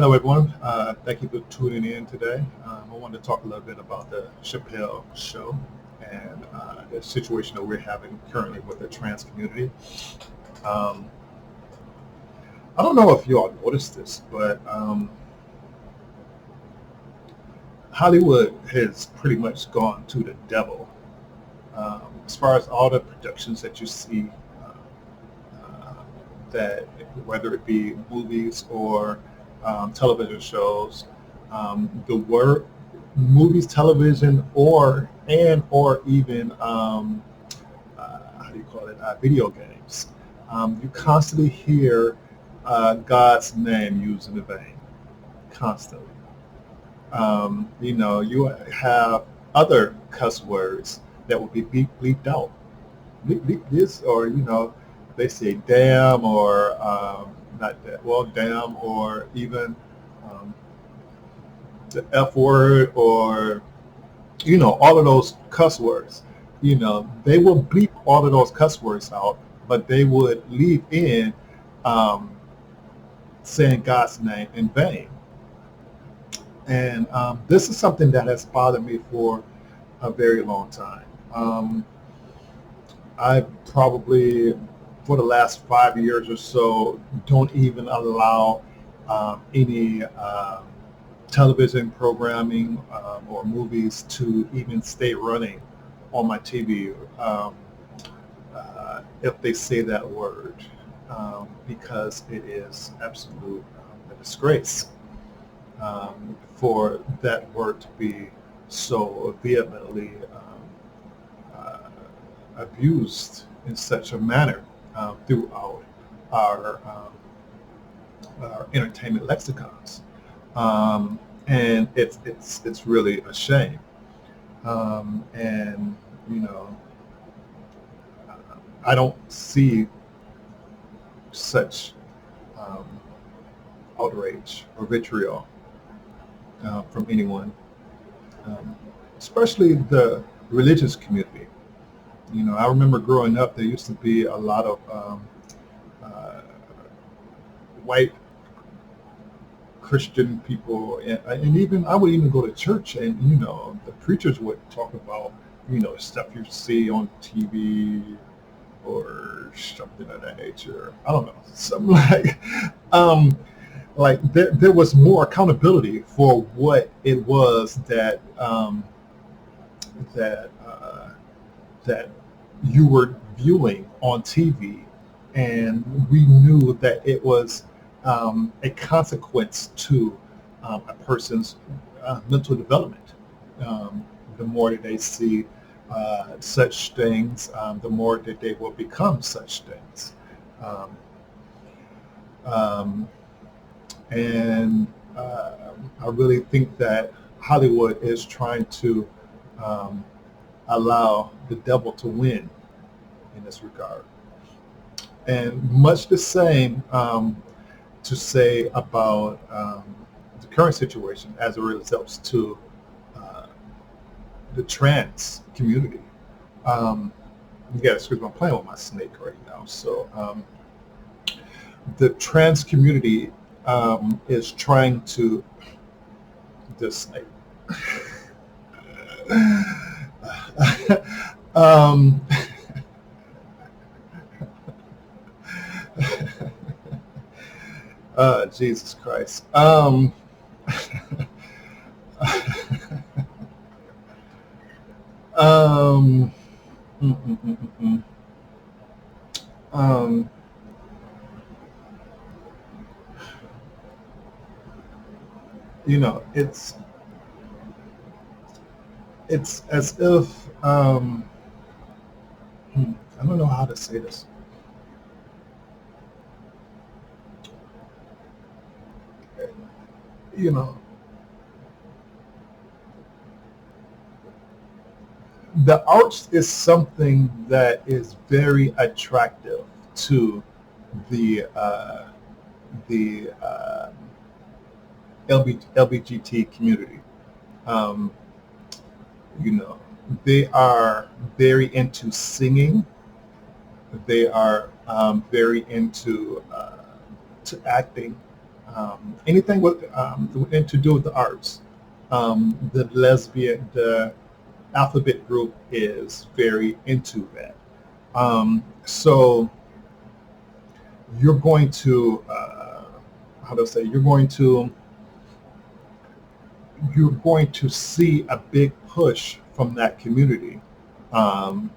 Hello, everyone. Thank you for tuning in today. I wanted to talk a little bit about the Chappelle show and the situation that we're having currently with the trans community. Um, I don't know if you all noticed this, but Hollywood has pretty much gone to the devil as far as all the productions that you see, uh, that whether it be movies or television shows, the word movies, television, or even how do you call it, video games. You constantly hear God's name used in vain, constantly. You have other cuss words that will be bleeped out. Bleep this, or they say damn, or not that. Well, damn, or even um, the F word, or all of those cuss words. They will bleep all of those cuss words out, but they would leave in um, saying God's name in vain. And this is something that has bothered me for a very long time. I probably, for the last 5 years or so, don't even allow any television programming or movies to even stay running on my TV if they say that word, because it is absolute a disgrace for that word to be so vehemently uh, abused in such a manner throughout our, our entertainment lexicons. And it's really a shame. And you know, I don't see such um, outrage or vitriol from anyone, um, especially the religious community. I remember growing up, there used to be a lot of uh, white Christian people, and even I would even go to church, and the preachers would talk about stuff you see on TV or something of that nature. I don't know, something um, like there was more accountability for what it was that that you were viewing on TV, and we knew that it was a consequence to a person's mental development. The more that they see such things, the more that they will become such things. Um, um, and I really think that Hollywood is trying to um, allow the devil to win in this regard. And much the same to say about the current situation as it relates to uh, the trans community. Um, you got to excuse me, I'm playing with my snake right now. So the trans community is trying to this snake. um, Jesus Christ. Um, mm, mm, mm, mm, mm. Um, it's as if I don't know how to say this. You know, the arts is something that is very attractive to the LBGT community. Um, you know, they are very into singing. They are very into to acting. anything with and to do with the arts. The alphabet group is very into that. So you're going to, how do I say, you're going to see a big push from that community um,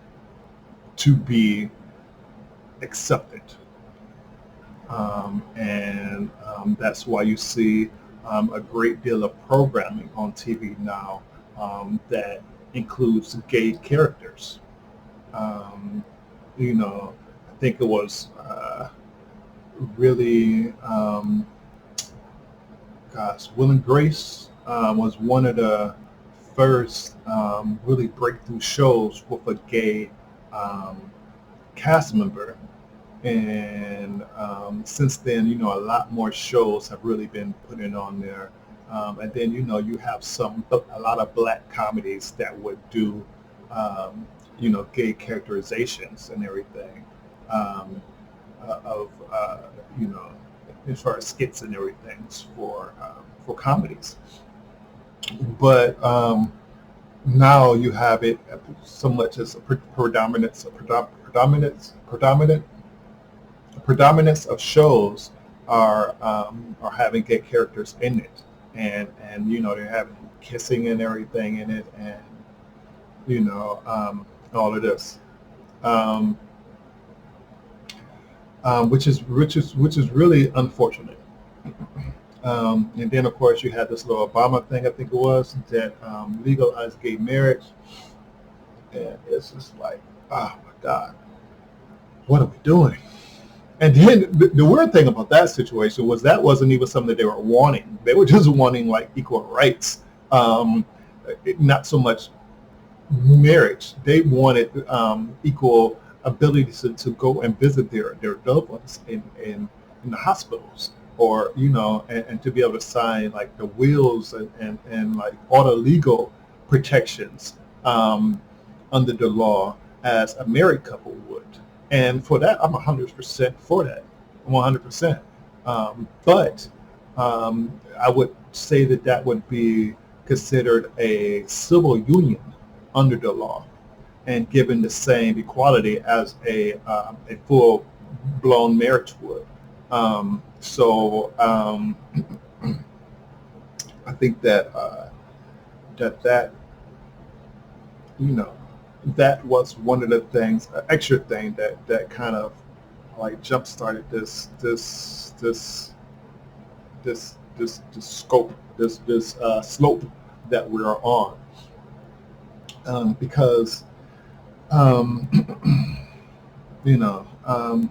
to be accepted. And that's why you see a great deal of programming on TV now that includes gay characters. Um, I think it was really, Will and Grace was one of the first really breakthrough shows with a gay um, cast member. And since then, a lot more shows have really been putting on there. And then, you have a lot of black comedies that would do, um, gay characterizations and everything um, of, you know, as far as skits and everything for comedies. But now you have it so much as a predominance of shows are having gay characters in it, and they're having kissing and everything in it, and all of this, um, which is really unfortunate. And then of course you had this little Obama thing, I think it was, that legalized gay marriage, and it's just like, oh my God, what are we doing? And then the weird thing about that situation was that wasn't even something that they were wanting. They were just wanting like equal rights, um, not so much marriage. They wanted equal ability to go and visit their loved ones in the hospitals, or and to be able to sign like the wills and like all the legal protections under the law as a married couple would. And for that, I'm 100% for that, 100%. But I would say that that would be considered a civil union under the law, and given the same equality as a full-blown marriage would. So I think that you know that was one of the things, an extra thing that kind of like jump started this scope, this slope that we're on, because um, you know um,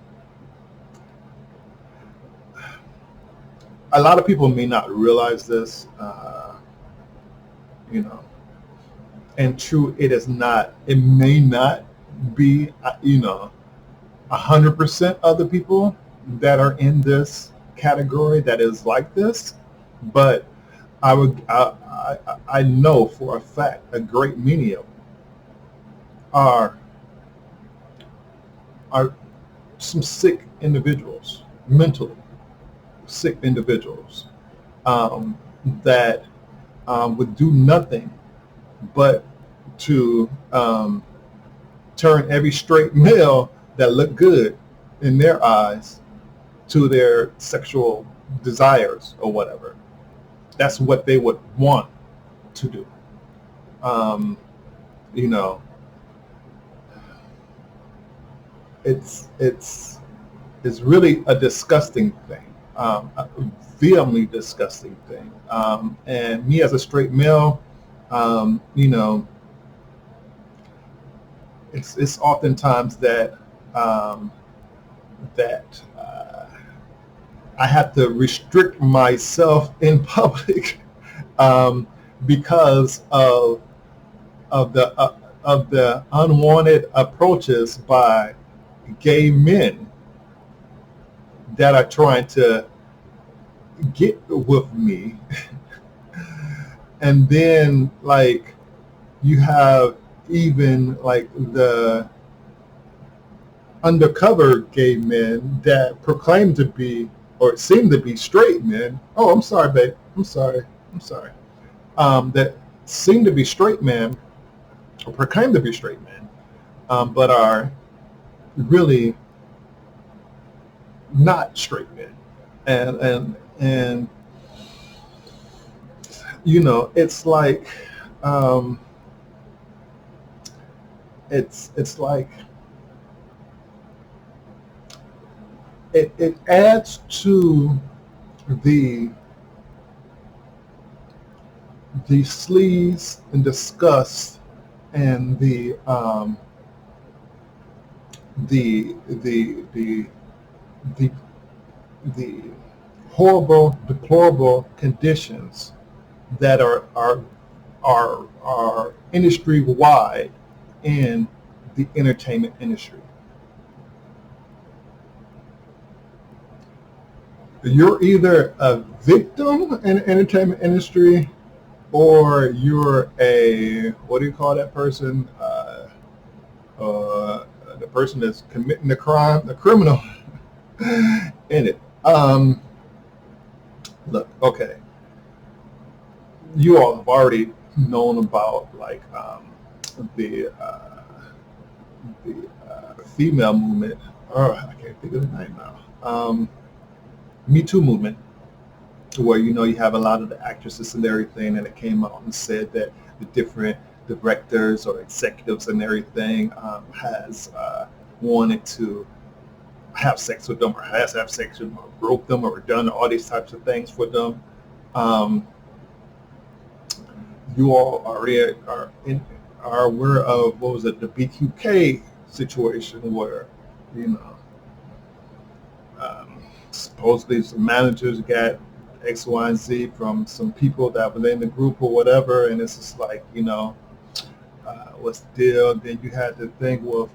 a lot of people may not realize this, you know, and true, it may not be, 100% of the people that are in this category that is like this, but I know for a fact a great many of them are are some sick individuals, mentally sick individuals, um, that would do nothing but to turn every straight male that looked good in their eyes to their sexual desires or whatever. That's what they would want to do. Um, you know, it's really a disgusting thing, a vehemently disgusting thing. And me as a straight male, um, you know, it's oftentimes um, that I have to restrict myself in public um, because of the unwanted approaches by gay men that are trying to get with me. And then like you have even like the undercover gay men that proclaim to be or seem to be straight men. Oh, I'm sorry, babe. I'm sorry. I'm sorry. That seem to be straight men or proclaim to be straight men, but are really not straight men. And it's like um, it's like it adds to the the sleaze and disgust and the the the horrible, deplorable conditions that are industry wide in the entertainment industry. You're either a victim in the entertainment industry, or you're a, what do you call that person? The person that's committing the crime, the criminal in it. Look, okay, you all have already known about like the female movement. Oh, I can't think of the name now. Me Too movement, where you have a lot of the actresses and everything, and it came out and said that the different directors or executives and everything has wanted to have sex with them, or has have sex with them, or broke them, or done all these types of things for them. Um, you all are aware of, what was it, the BQK situation, where you know supposedly some managers got X, Y, and Z from some people that were in the group or whatever, and it's just like, what's the deal? Then you had the thing with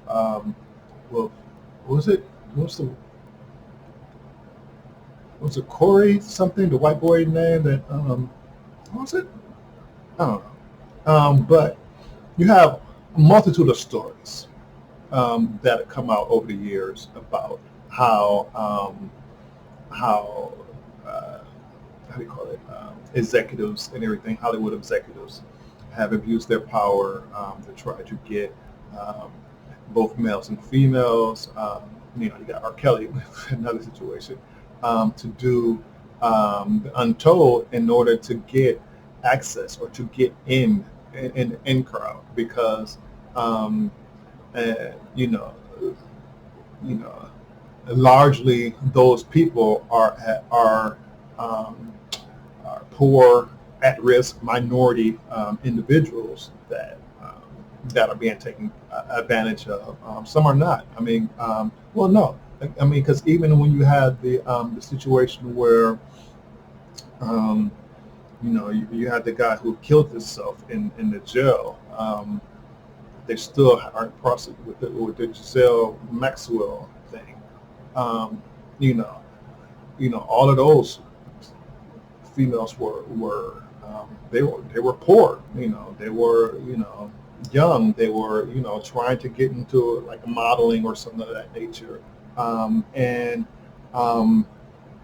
what was it? What's the was it Corey something? The white boy name that what was it? I don't know. But you have a multitude of stories that have come out over the years about how how do you call it, executives and everything, Hollywood executives, have abused their power to try to get um, both males and females. You got R. Kelly, another situation, to do the untold in order to get access or to get in the in crowd, because um, uh, you know you know largely those people um, are poor, at-risk minority individuals that are being taken advantage of. Some are not. I mean, well, no. I mean, because even when you had the situation where you had the guy who killed himself in the jail. They still aren't prosecuted with the Giselle Maxwell thing. Um, you know, all of those females were they were poor. They were young. They were trying to get into like modeling or something of that nature. And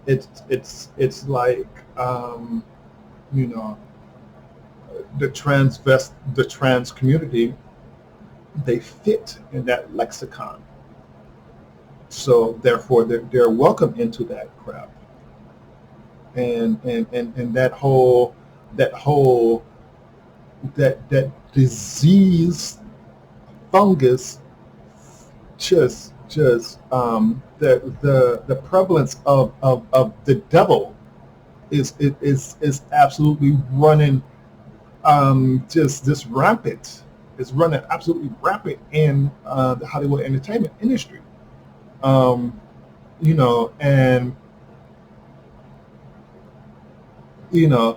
it's like you know the trans community, they fit in that lexicon, so therefore they're welcome into that crowd, and that disease fungus, just the prevalence of the devil is absolutely running just rampant. It's running absolutely rampant in the Hollywood entertainment industry. Um, and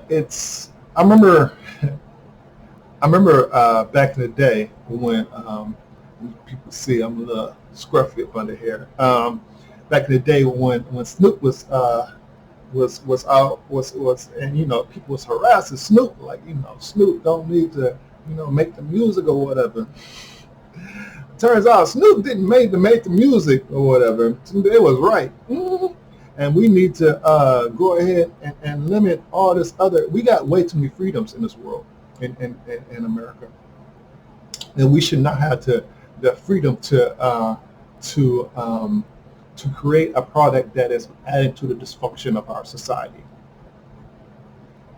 it's. I remember back in the day when people see I'm a little scruffy up under here. Back in the day when Snoop was out was and people was harassing Snoop, like Snoop don't need to make the music or whatever. Turns out Snoop didn't make the music or whatever. It was right. and we need to go ahead and limit all this other. We got way too many freedoms in this world, in America, and we should not have the freedom to create a product that is adding to the dysfunction of our society.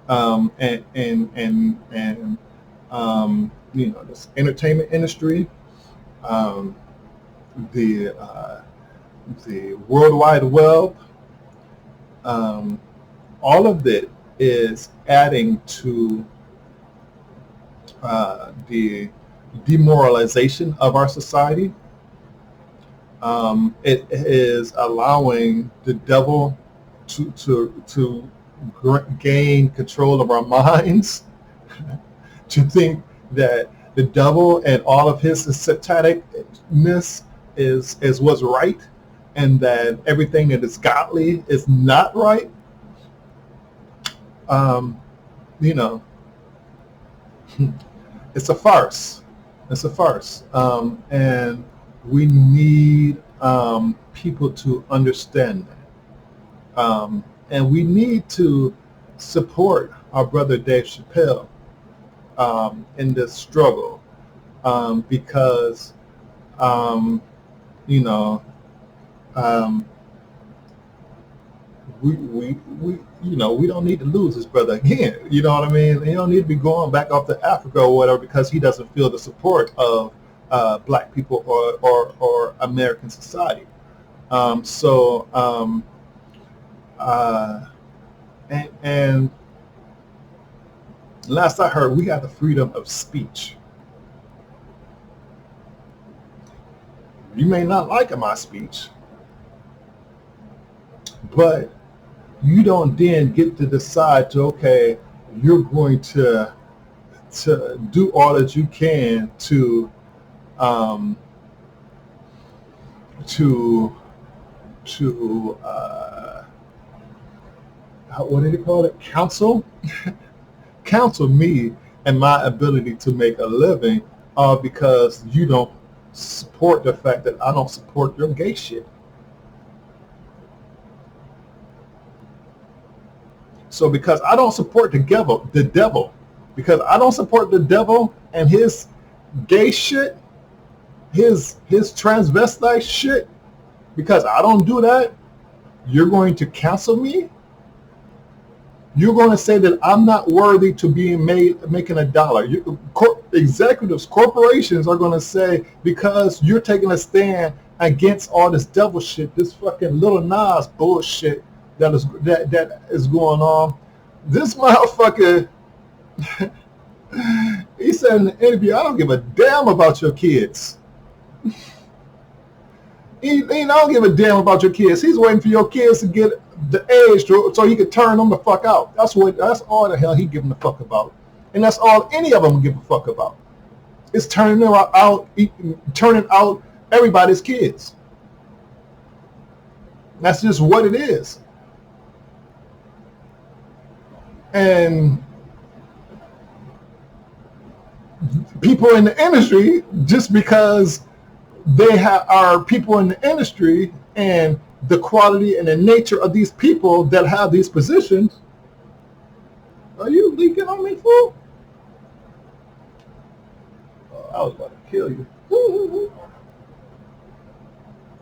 And this entertainment industry, um, the the World Wide Web, um, all of it is adding to the demoralization of our society. It is allowing the devil to gain control of our minds, to think that the devil and all of his satanicness is what's right, and that everything that is godly is not right. Um, you know, it's a farce. It's a farce, and we need people to understand that, and we need to support our brother Dave Chappelle in this struggle, because um, you know um, we don't need to lose his brother again. You know what I mean? He don't need to be going back off to Africa or whatever because he doesn't feel the support of black people or American society. So and last I heard, we have the freedom of speech. You may not like my speech, but you don't then get to decide to, okay, you're going to do all that you can um, to what did he call it? Counsel me and my ability to make a living, because you don't support the fact that I don't support your gay shit. So because I don't support the devil, because I don't support the devil and his gay shit, his transvestite shit, because I don't do that, you're going to cancel me? You're going to say that I'm not worthy to be making a dollar. Executives, corporations are going to say, because you're taking a stand against all this devil shit, this fucking Lil Nas bullshit that is going on. This motherfucker, he said in the interview, I don't give a damn about your kids. He don't give a damn about your kids. He's waiting for your kids to get the age so he could turn them the fuck out. That's all the hell he giving a fuck about. And that's all any of them give a fuck about. It's turning out everybody's kids. That's just what it is. And people in the industry, just because they are people in the industry and the quality and the nature of these people that have these positions. Are you leaking on me, fool? Oh, I was about to kill you.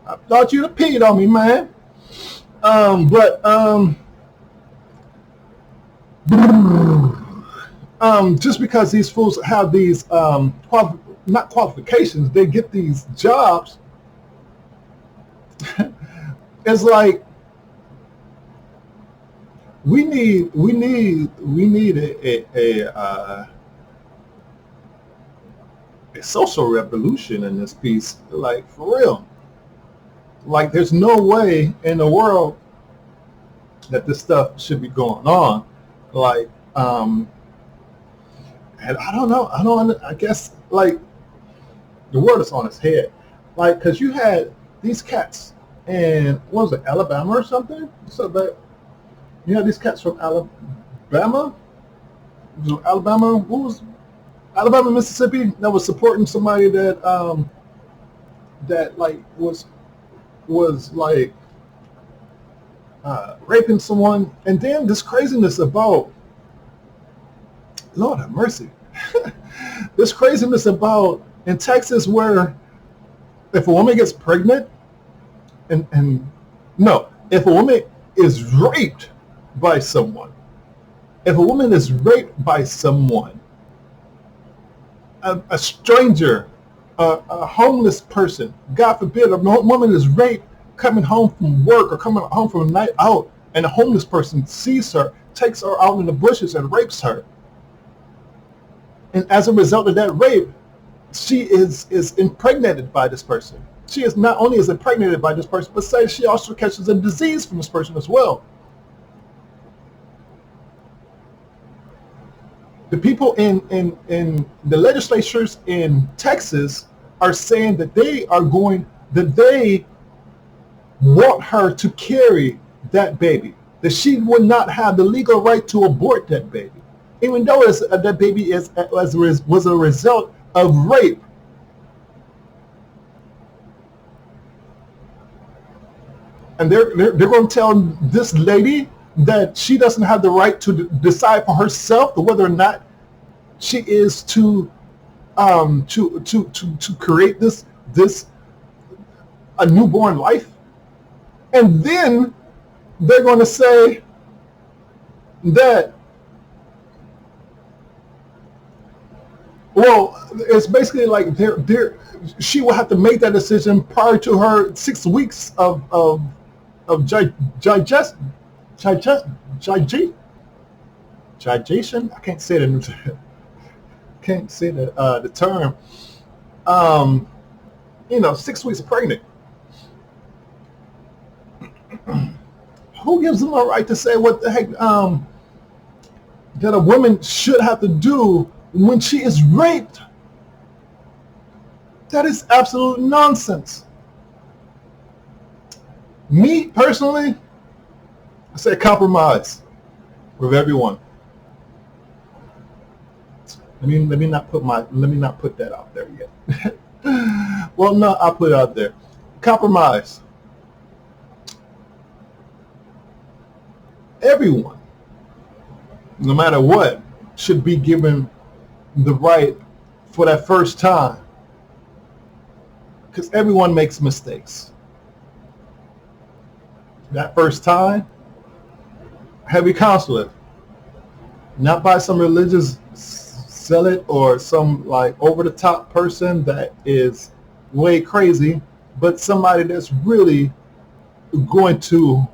I thought you'd have peed on me, man. Just because these fools have these not qualifications, they get these jobs. It's like we need a social revolution in this piece, like for real. Like there's no way in the world that this stuff should be going on. Like and I don't know. I guess like the world is on its head. Like because you had these cats. And what was it, Alabama or something? So that you had these cats from Alabama. Alabama, what was Alabama, Mississippi, that was supporting somebody that that like was like raping someone, and then this craziness about, Lord have mercy, this craziness about in Texas where if a woman gets pregnant, and no, if a woman is raped by someone, if a woman is raped by someone, a stranger, a homeless person, God forbid, a woman is raped coming home from work or coming home from a night out, and a homeless person sees her, takes her out in the bushes and rapes her. And as a result of that rape, she is impregnated by this person. She is not only is impregnated by this person, but say she also catches a disease from this person as well. The people in the legislatures in Texas are saying that they want her to carry that baby, that she would not have the legal right to abort that baby, even though that baby was a result of rape. And they're going to tell this lady that she doesn't have the right to decide for herself whether or not she is to create this a newborn life. And then they're going to say that, well, it's basically like she will have to make that decision prior to her 6 weeks of digestion. I can't say the term. 6 weeks pregnant. Who gives them a right to say what the heck that a woman should have to do when she is raped? That is absolute nonsense. Me personally, I say compromise with everyone. Let me not put that out there yet. Well, no, I'll put it out there. Compromise. Everyone, no matter what, should be given the right for that first time, because everyone makes mistakes. That first time, heavy counseling, not by some religious zealot or some like over the top person that is way crazy, but somebody that's really going to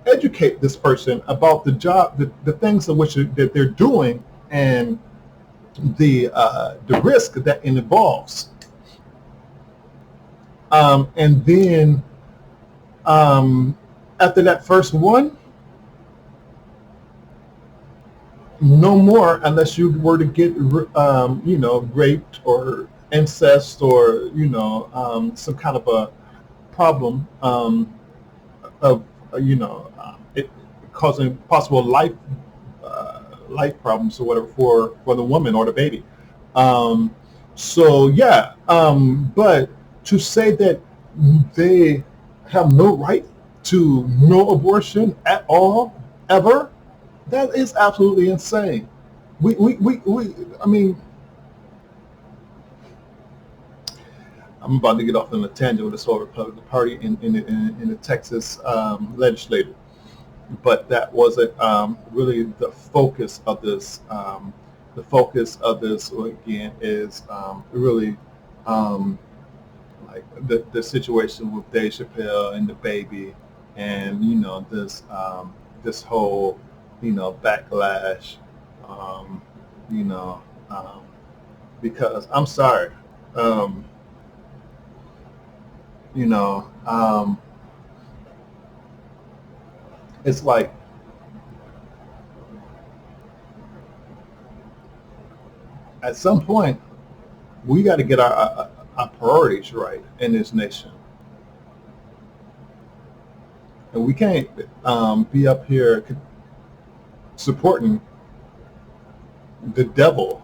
educate this person about the job, the things in which that they're doing, and the risk that it involves. And then after that first one, no more unless you were to get raped or incest or some kind of a problem of it causing possible life problems or whatever for the woman or the baby. But to say that they have no right to no abortion at all ever, that is absolutely insane. I mean, I'm about to get off on a tangent with this whole Republican Party in the Texas legislature, but that wasn't really the focus of this. The focus of this again is really like the situation with Dave Chappelle and the baby, and this whole backlash, because I'm sorry. It's like at some point we got to get our priorities right in this nation, and we can't be up here supporting the devil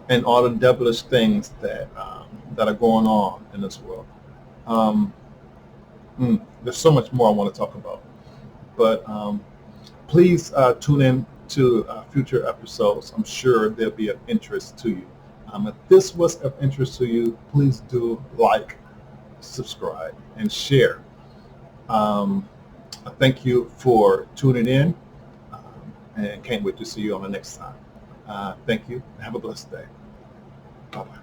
and all the devilish things that that are going on in this world. Um, there's so much more I want to talk about, but please tune in to future episodes. I'm sure they'll be of interest to you. If this was of interest to you, please do like, subscribe, and share. Um, I thank you for tuning in, and can't wait to see you on the next time. Thank you. Have a blessed day. Bye-bye.